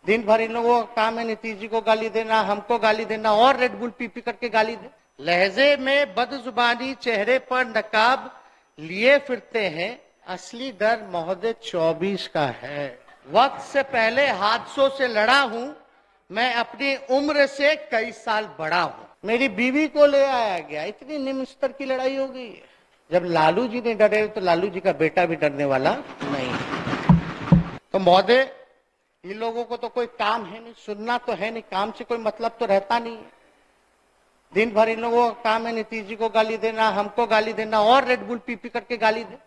दिन भर इन लोगों का काम है नीतीश जी को गाली देना, हमको गाली देना और रेड बुल पी पी करके गाली दे। लहजे में बदजुबानी, चेहरे पर नकाब लिए फिरते हैं, असली डर महोदय 24 का है। वक्त से पहले हादसों से लड़ा हूं, मैं अपनी उम्र से कई साल बड़ा हूं। मेरी बीवी को ले आया गया, इतनी निम्न स्तर की लड़ाई हो गई है। जब लालू जी ने डरे तो लालू जी का बेटा भी डरने वाला नहीं। तो महोदय इन लोगों को तो कोई काम है नहीं, सुनना तो है नहीं, काम से कोई मतलब तो रहता नहीं है। दिन भर इन लोगों का काम है नीतीश जी को गाली देना, हमको गाली देना और रेड बुल पी पी करके गाली दे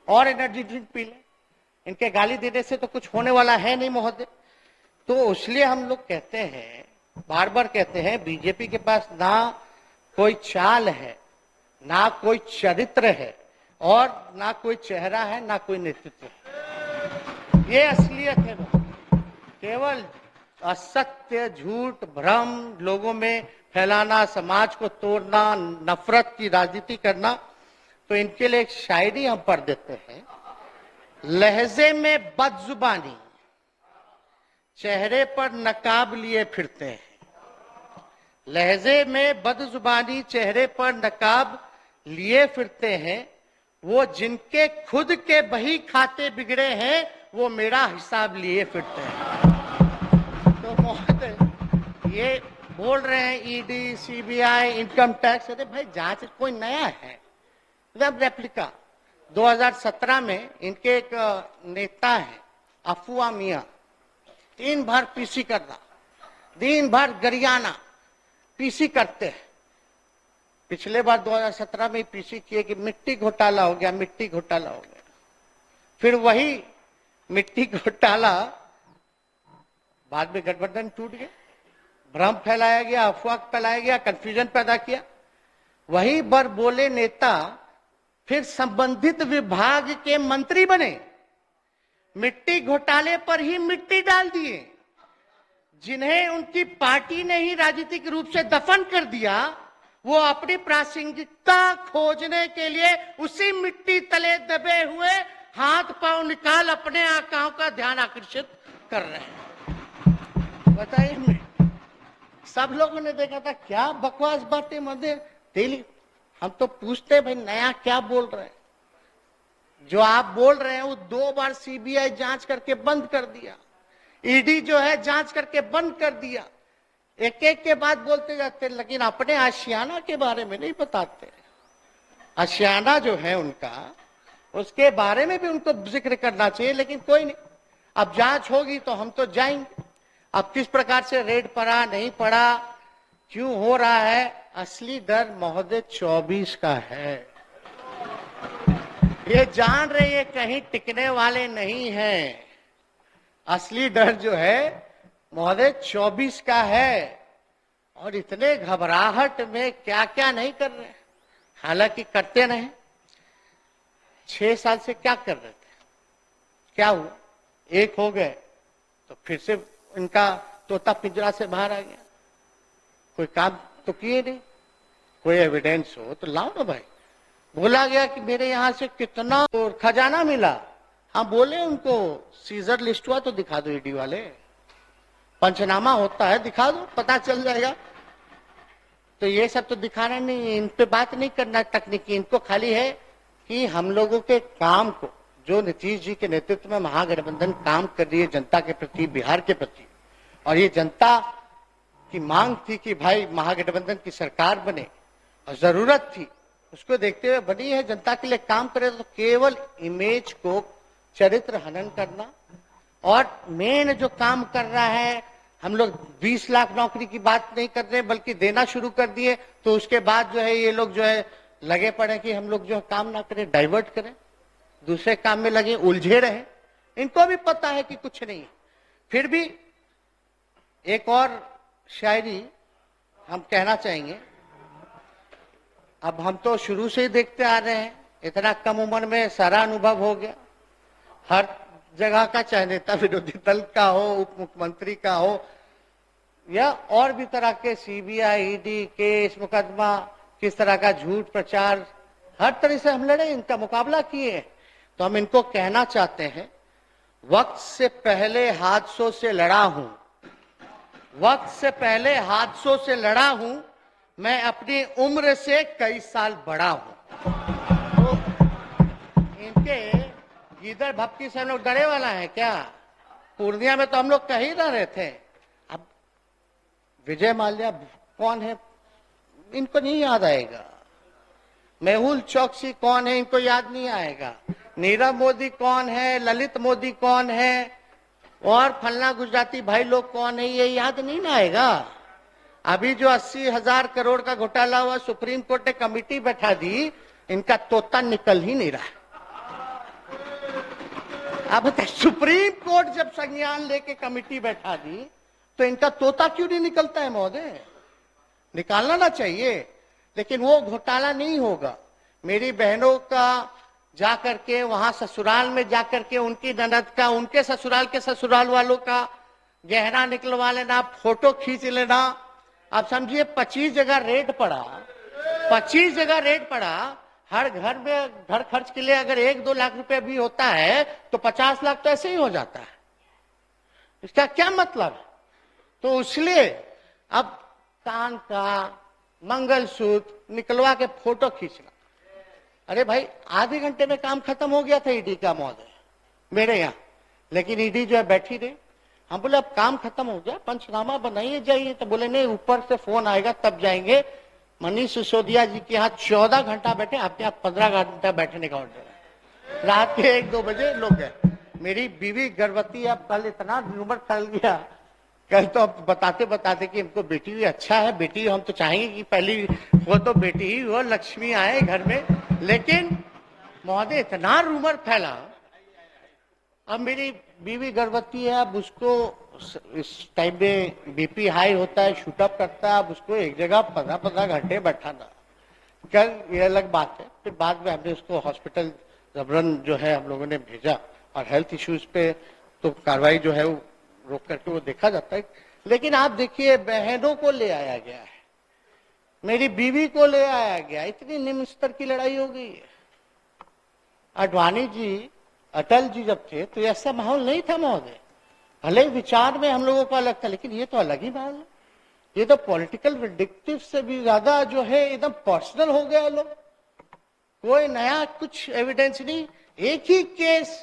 और एनर्जी ड्रिंक पी ले। इनके गाली देने से तो कुछ होने वाला है नहीं महोदय। तो इसलिए हम लोग कहते हैं, बार बार कहते हैं, बीजेपी के पास ना कोई चाल है, ना कोई चरित्र है और ना कोई चेहरा है, ना कोई नेतृत्व है। ये असलियत है। केवल असत्य, झूठ, भ्रम लोगों में फैलाना, समाज को तोड़ना, नफरत की राजनीति करना। तो इनके लिए एक शायरी हम पढ़ देते हैं। लहजे में बदजुबानी, चेहरे पर नकाब लिए फिरते हैं। लहजे में बदजुबानी, चेहरे पर नकाब लिए फिरते हैं, वो जिनके खुद के बही खाते बिगड़े हैं, वो मेरा हिसाब लिए फिरते हैं। तो महोदय ये बोल रहे हैं ईडी, सीबीआई, इनकम टैक्स। अरे भाई जांच कोई नया है, एकदम रेप्लिका। 2017 में इनके एक नेता है अफवाह मियां, दिन भर पीसी करना, दिन भर गरियाना, पीसी करते हैं। पिछले बार 2017 में पीसी किए कि मिट्टी घोटाला हो गया, मिट्टी घोटाला हो गया। फिर वही मिट्टी घोटाला बाद में गठबंधन टूट गया, भ्रम फैलाया गया, अफवाह फैलाया गया, कंफ्यूजन पैदा किया। वही बर बोले नेता फिर संबंधित विभाग के मंत्री बने, मिट्टी घोटाले पर ही मिट्टी डाल दिए। जिन्हें उनकी पार्टी ने ही राजनीतिक रूप से दफन कर दिया, वो अपनी प्रासंगिकता खोजने के लिए उसी मिट्टी तले दबे हुए हाथ पांव निकाल अपने आकाओं का ध्यान आकर्षित कर रहे हैं। बताइए, सब लोगों ने देखा था क्या बकवास बातें मध्य डेली। हम तो पूछते भाई नया क्या बोल रहे हैं। जो आप बोल रहे हैं वो 2 बार सीबीआई जांच करके बंद कर दिया, ईडी जो है जांच करके बंद कर दिया। एक एक के बाद बोलते जाते, लेकिन अपने आशियाना के बारे में नहीं बताते। आशियाना जो है उनका, उसके बारे में भी उनको जिक्र करना चाहिए, लेकिन कोई नहीं। अब जांच होगी तो हम तो जाएंगे। अब किस प्रकार से रेड पड़ा, नहीं पड़ा, क्यों हो रहा है, असली डर महोदय 24 का है। ये जान रहे ये कहीं टिकने वाले नहीं हैं। असली डर जो है महोदय 24 का है। और इतने घबराहट में क्या क्या नहीं कर रहे, हालांकि करते रहे। 6 साल से क्या कर रहे थे, क्या हुआ, एक हो गए तो फिर से इनका तोता पिंजरा से बाहर आ गया। कोई काम तो किए नहीं। कोई एविडेंस हो तो लाओ ना भाई। बोला गया कि मेरे यहां से कितना खजाना मिला, हाँ बोले उनको सीजर लिस्ट हुआ तो दिखा दो, ईडी वाले पंचनामा होता है दिखा दो, पता चल जाएगा। तो ये सब तो दिखाना नहीं, इन पे बात नहीं करना तकनीकी। इनको खाली है कि हम लोगों के काम को, जो नीतीश जी के नेतृत्व में महागठबंधन काम कर रही है जनता के प्रति, बिहार के प्रति, और ये जनता की मांग थी कि भाई महागठबंधन की सरकार बने और जरूरत थी, उसको देखते हुए बनी है, जनता के लिए काम करे। तो केवल इमेज को चरित्र हनन करना। और मेन जो काम कर रहा है, हम लोग 20 लाख नौकरी की बात नहीं कर रहे बल्कि देना शुरू कर दिए। तो उसके बाद जो है ये लोग जो है लगे पड़े कि हम लोग जो काम ना करें, डाइवर्ट करें, दूसरे काम में लगे, उलझे रहे। इनको भी पता है कि कुछ नहीं है। फिर भी एक और शायरी हम कहना चाहेंगे। अब हम तो शुरू से ही देखते आ रहे हैं, इतना कम उम्र में सारा अनुभव हो गया। हर जगह का, चाहे नेता विरोधी दल का हो, उप मुख्यमंत्री का हो, या और भी तरह के सीबीआई, ईडी केस, मुकदमा, किस तरह का झूठ प्रचार, हर तरह से हम लड़े, इनका मुकाबला किए। तो हम इनको कहना चाहते हैं, वक्त से पहले हादसों से लड़ा हूं, वक्त से पहले हादसों से लड़ा हूं, मैं अपनी उम्र से कई साल बड़ा हूं। तो इनके गीदड़ भक्ति से हम लोग डरे वाला है क्या? पूर्णिया में तो हम लोग कह ही ना रहे थे। अब विजय माल्या कौन है इनको नहीं याद आएगा, मेहुल चौकसी कौन है इनको याद नहीं आएगा, नीरव मोदी कौन है, ललित मोदी कौन है, और फलना गुजराती भाई लोग कौन है, ये याद नहीं ना आएगा। अभी जो 80,000 करोड़ का घोटाला हुआ, सुप्रीम कोर्ट ने कमेटी बैठा दी, इनका तोता निकल ही नहीं रहा। अब सुप्रीम कोर्ट जब संज्ञान लेके कमेटी बैठा दी तो इनका तोता क्यों नहीं निकलता है महोदय? निकालना ना चाहिए, लेकिन वो घोटाला नहीं होगा। मेरी बहनों का जाकर के वहां ससुराल में जाकर के उनकी ननद का, उनके ससुराल के ससुराल वालों का गहना निकलवा लेना, फोटो खींच लेना। अब समझिए 25 जगह रेड पड़ा, 25 जगह रेड पड़ा। हर घर में घर खर्च के लिए अगर 1-2 लाख रुपए भी होता है तो 50 लाख तो ऐसे ही हो जाता है। इसका क्या मतलब? तो इसलिए अब कान का मंगलसूत्र निकलवा के फोटो खींचना, अरे भाई आधे घंटे में काम खत्म हो गया था ईडी का महोदय मेरे यहाँ, लेकिन ईडी जो है बैठी रही। हम बोले अब काम खत्म हो गया, पंचनामा बनाइए जाइए, तो बोले नहीं ऊपर से फोन आएगा तब जाएंगे। मनीष सिसोदिया जी के यहाँ 14 घंटा बैठे, अपने यहाँ 15 घंटा बैठने का ऑर्डर है। रात के 1-2 बजे लोग गए। मेरी बीवी गर्भवती है, अब कल इतना र्यूमर फैल गया, कल तो अब बताते बताते कि हमको बेटी भी अच्छा है, बेटी हम तो चाहेंगे कि पहली वो तो बेटी ही हो, लक्ष्मी आए घर में, लेकिन महोदय इतना रूमर फैला। अब मेरी बीवी गर्भवती है, अब उसको इस टाइम में बीपी हाई होता है, शूटअप करता है, अब उसको एक जगह 15-15 घंटे बैठाना, कल ये अलग बात है। फिर बाद में हमने उसको हॉस्पिटल जबरन जो है हम लोगों ने भेजा, और हेल्थ इश्यूज पे तो कार्रवाई जो है वो रोक करके वो देखा जाता है। लेकिन आप देखिए बहनों को ले आया गया है, मेरी बीवी को ले आया गया, इतनी निम्न स्तर की लड़ाई हो गई है। आडवाणी जी, अटल जी जब थे तो ऐसा माहौल नहीं था महोदय। भले विचार में हम लोगों का अलग था, लेकिन ये तो अलग ही माहौल है। ये तो पॉलिटिकल विंडिक्टिव से भी ज्यादा जो है एकदम पर्सनल हो गया लोग। कोई नया कुछ एविडेंस नहीं, एक ही केस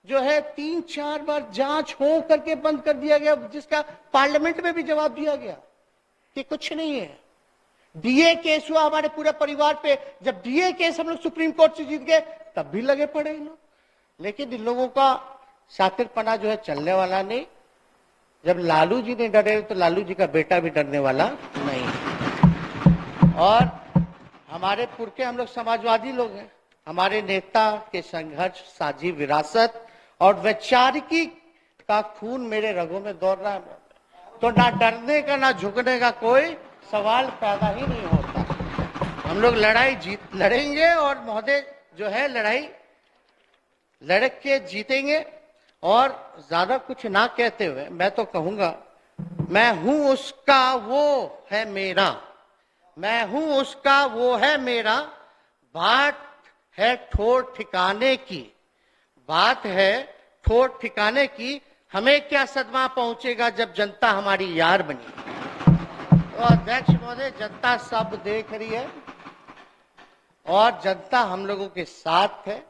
जो है 3-4 बार जांच हो करके बंद कर दिया गया, जिसका पार्लियामेंट में भी जवाब दिया गया कि कुछ नहीं है। डीए केस हुआ हमारे पूरे परिवार पे, जब डीए केस हम लोग सुप्रीम कोर्ट से जीत गए तब भी लगे पड़े इन लोग। लेकिन इन लोगों का शातिरपना जो है चलने वाला नहीं। जब लालू जी नहीं डरे तो लालू जी का बेटा भी डरने वाला नहीं। और हमारे पुरखे हम लोग समाजवादी लोग हैं, हमारे नेता के संघर्ष, साझी विरासत और वैचारिकी का खून मेरे रगों में दौड़ रहा है, तो ना डरने का ना झुकने का कोई सवाल पैदा ही नहीं होता। हम लोग लड़ाई लड़ेंगे, और महोदय जो है लड़ाई लड़ के जीतेंगे। और ज्यादा कुछ ना कहते हुए मैं तो कहूंगा, मैं हूं उसका वो है मेरा, मैं हूं उसका वो है मेरा, बात है ठोर ठिकाने की, बात है ठोर ठिकाने की, हमें क्या सदमा पहुंचेगा जब जनता हमारी यार बनी। तो अध्यक्ष महोदय, जनता सब देख रही है और जनता हम लोगों के साथ है।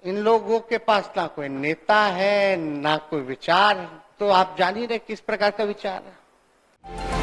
इन लोगों के पास ना कोई नेता है ना कोई विचार, तो आप जान ही रहे किस प्रकार का विचार है।